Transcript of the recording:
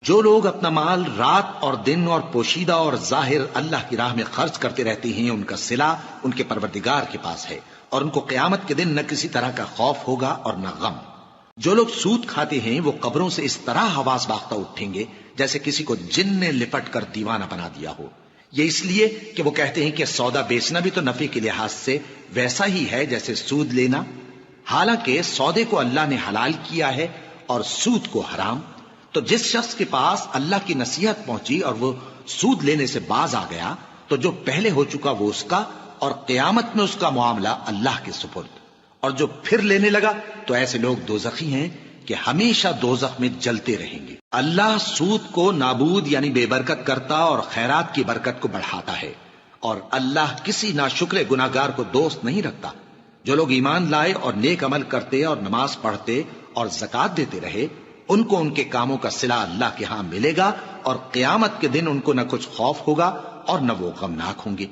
جو لوگ اپنا مال رات اور دن اور پوشیدہ اور ظاہر اللہ کی راہ میں خرچ کرتے رہتے ہیں، ان کا صلہ ان کے پروردگار کے پاس ہے، اور ان کو قیامت کے دن نہ کسی طرح کا خوف ہوگا اور نہ غم۔ جو لوگ سود کھاتے ہیں وہ قبروں سے اس طرح حواس باختہ اٹھیں گے جیسے کسی کو جن نے لپٹ کر دیوانہ بنا دیا ہو۔ یہ اس لیے کہ وہ کہتے ہیں کہ سودا بیچنا بھی تو نفع کے لحاظ سے ویسا ہی ہے جیسے سود لینا، حالانکہ سودے کو اللہ نے حلال کیا ہے اور سود کو حرام۔ تو جس شخص کے پاس اللہ کی نصیحت پہنچی اور وہ سود لینے سے باز آ گیا تو جو پہلے ہو چکا وہ اس کا، اور قیامت میں اس کا معاملہ اللہ کے سپرد۔ اور جو پھر لینے لگا تو ایسے لوگ دوزخی ہیں کہ ہمیشہ دوزخ میں جلتے رہیں گے۔ اللہ سود کو نابود یعنی بے برکت کرتا اور خیرات کی برکت کو بڑھاتا ہے، اور اللہ کسی ناشکر گناہگار کو دوست نہیں رکھتا۔ جو لوگ ایمان لائے اور نیک عمل کرتے اور نماز پڑھتے اور زکوٰۃ دیتے رہے، ان کو ان کے کاموں کا صلہ اللہ کے ہاں ملے گا، اور قیامت کے دن ان کو نہ کچھ خوف ہوگا اور نہ وہ غمناک ہوں گے۔